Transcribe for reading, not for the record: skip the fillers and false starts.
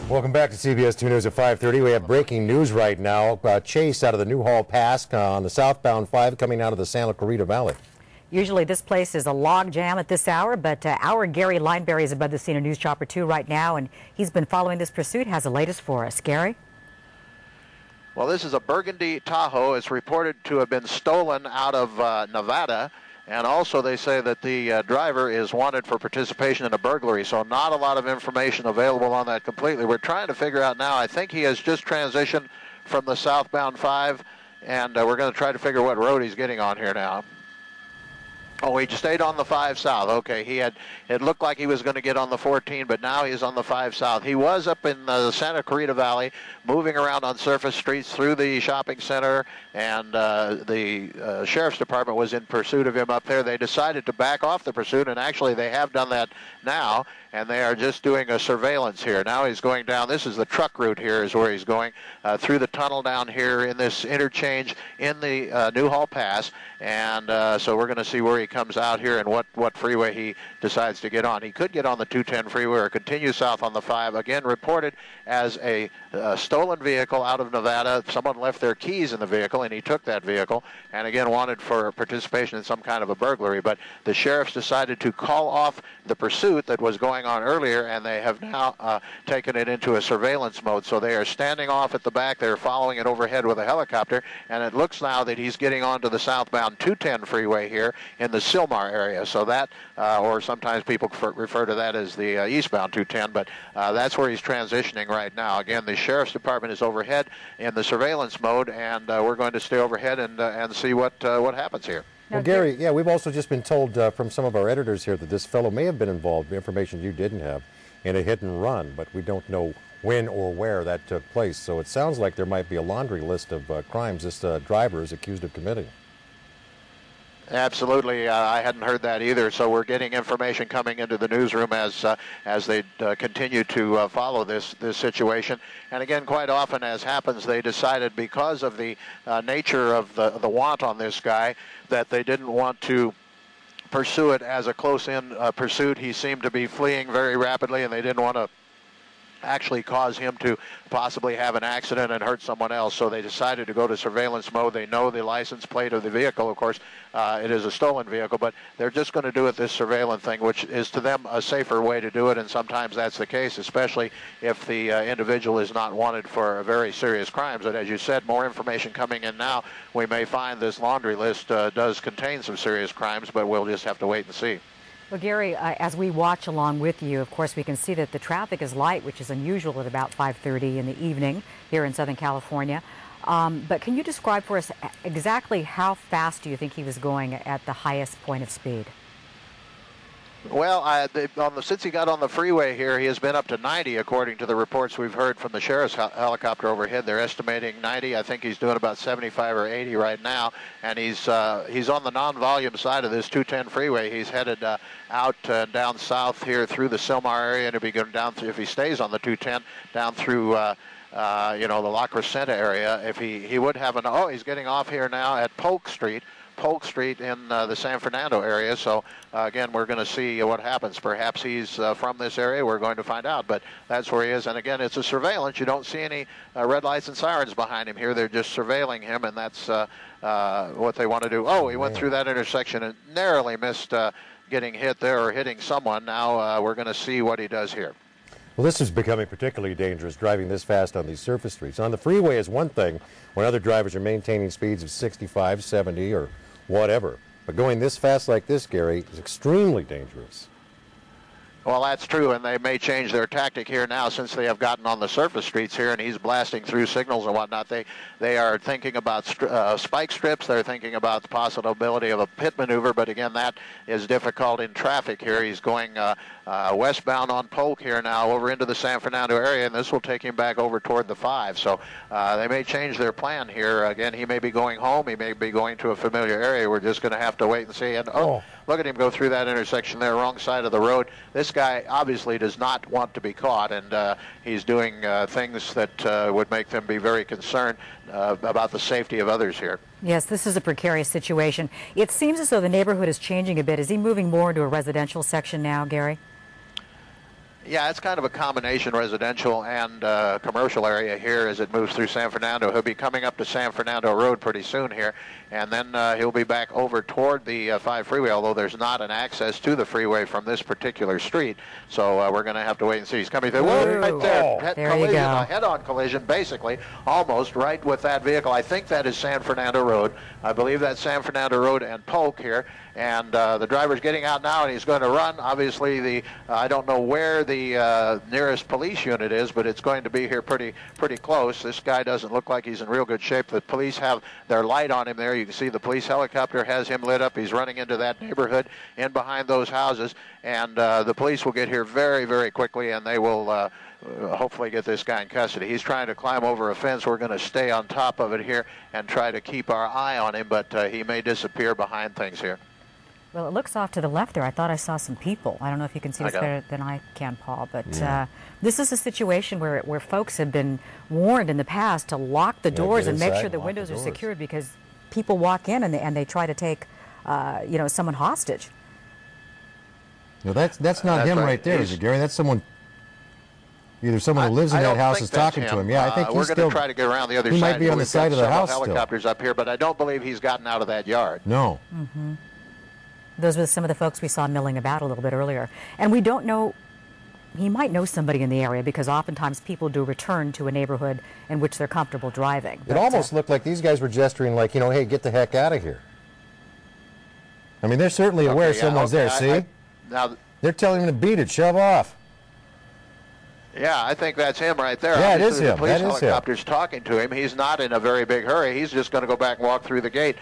Welcome back to CBS 2 News at 5:30. We have breaking news right now. Chase out of the Newhall Pass on the southbound 5 coming out of the Santa Clarita Valley. Usually this place is a log jam at this hour, but our Gary Lineberry is above the scene of News Chopper 2 right now, and he's been following this pursuit, has the latest for us. Gary? Well, this is a burgundy Tahoe. It's reported to have been stolen out of Nevada. And also they say that the driver is wanted for participation in a burglary, so not a lot of information available on that completely. We're trying to figure out now. I think he has just transitioned from the southbound 5, and we're going to try to figure what road he's getting on here now. Oh, he stayed on the 5 south. Okay, it looked like he was going to get on the 14, but now he's on the 5 south. He was up in the Santa Clarita Valley, moving around on surface streets through the shopping center, and the sheriff's department was in pursuit of him up there. They decided to back off the pursuit, and actually they have done that now, and they are just doing a surveillance here. Now he's going down. This is the truck route here is where he's going, through the tunnel down here in this interchange in the Newhall Pass, and so we're going to see where he comes out here and what freeway he decides to get on. He could get on the 210 freeway or continue south on the 5. Again, reported as a stolen vehicle out of Nevada. Someone left their keys in the vehicle, and he took that vehicle, and again wanted for participation in some kind of a burglary. But the sheriffs decided to call off the pursuit that was going on earlier, and they have now taken it into a surveillance mode. So they are standing off at the back. They're following it overhead with a helicopter, and it looks now that he's getting onto the southbound 210 freeway here in the Sylmar area. So that, or sometimes people refer to that as the eastbound 210, but that's where he's transitioning right now. Again, the sheriff's department is overhead in the surveillance mode, and we're going to stay overhead and see what happens here. Well, Gary, yeah, we've also just been told from some of our editors here that this fellow may have been involved, information you didn't have, in a hit and run, but we don't know when or where that took place. So it sounds like there might be a laundry list of crimes this driver is accused of committing. Absolutely, I hadn't heard that either. So we're getting information coming into the newsroom as they continue to follow this situation. And again, quite often, as happens, they decided because of the nature of the want on this guy that they didn't want to pursue it as a close-in pursuit. He seemed to be fleeing very rapidly, and they didn't want to actually cause him to possibly have an accident and hurt someone else. So they decided to go to surveillance mode. They know the license plate of the vehicle. Of course, it is a stolen vehicle, but they're just going to do it this surveillance thing, which is to them a safer way to do it, and sometimes that's the case, especially if the individual is not wanted for very serious crimes. And as you said, more information coming in now. We may find this laundry list does contain some serious crimes, but we'll just have to wait and see. Well, Gary, as we watch along with you, of course, we can see that the traffic is light, which is unusual at about 5:30 in the evening here in Southern California. But can you describe for us exactly how fast do you think he was going at the highest point of speed? Well, since he got on the freeway here, he has been up to 90, according to the reports we've heard from the sheriff's helicopter overhead. They're estimating 90. I think he's doing about 75 or 80 right now, and he's on the non-volume side of this 210 freeway. He's headed out down south here through the Sylmar area, and he'll be going down through, if he stays on the 210, down through the La Crescenta area. If he would have he's getting off here now at Polk Street in the San Fernando area. So again, we're going to see what happens. Perhaps he's from this area. We're going to find out, but that's where he is. And again, it's a surveillance. You don't see any red lights and sirens behind him here. They're just surveilling him, and that's what they want to do. Oh, he went through that intersection and narrowly missed getting hit there or hitting someone. Now we're going to see what he does here. Well, this is becoming particularly dangerous, driving this fast on these surface streets. On the freeway is one thing when other drivers are maintaining speeds of 65, 70, or whatever. But going this fast like this, Gary, is extremely dangerous. Well, that's true, and they may change their tactic here now since they have gotten on the surface streets here, and he's blasting through signals and whatnot. They are thinking about spike strips. They're thinking about the possibility of a pit maneuver, but again, that is difficult in traffic here. He's going westbound on Polk here now over into the San Fernando area, and this will take him back over toward the 5. So they may change their plan here. Again, he may be going home. He may be going to a familiar area. We're just going to have to wait and see. And look at him go through that intersection there, wrong side of the road. This guy obviously does not want to be caught, and he's doing things that would make them be very concerned about the safety of others here. Yes, this is a precarious situation. It seems as though the neighborhood is changing a bit. Is he moving more into a residential section now, Gary? Yeah, it's kind of a combination residential and commercial area here as it moves through San Fernando. He'll be coming up to San Fernando Road pretty soon here, and then he'll be back over toward the 5 freeway, although there's not an access to the freeway from this particular street. So we're going to have to wait and see. He's coming through. Whoa, right there. There you go. A head-on collision, basically, almost right with that vehicle. I think that is San Fernando Road. I believe that's San Fernando Road and Polk here. And the driver's getting out now, and he's going to run. Obviously, I don't know where the nearest police unit is, but it's going to be here pretty close. This guy doesn't look like he's in real good shape. The police have their light on him there. You can see the police helicopter has him lit up. He's running into that neighborhood in behind those houses, and the police will get here very, very quickly, and they will hopefully get this guy in custody. He's trying to climb over a fence. We're going to stay on top of it here and try to keep our eye on him, but he may disappear behind things here. Well, it looks off to the left there. I thought I saw some people. I don't know if you can see this better than I can, Paul, but this is a situation where folks have been warned in the past to lock the doors and make sure the windows are secured, because people walk in and they try to take someone hostage. No, that's not him right there, is it, Gary? That's someone. Either someone who lives in that house is talking to him. Yeah, I think we're going to try to get around the other side. He might be on the side of the house still. Helicopters up here, but I don't believe he's gotten out of that yard. No. Mm-hmm. Those were some of the folks we saw milling about a little bit earlier. And we don't know, he might know somebody in the area, because oftentimes people do return to a neighborhood in which they're comfortable driving. It almost looked like these guys were gesturing like, hey, get the heck out of here. I mean, they're certainly aware someone's there, see? Now they're telling him to beat it, shove off. Yeah, I think that's him right there. Yeah, it is him. The police helicopter's talking to him. He's not in a very big hurry. He's just going to go back and walk through the gate.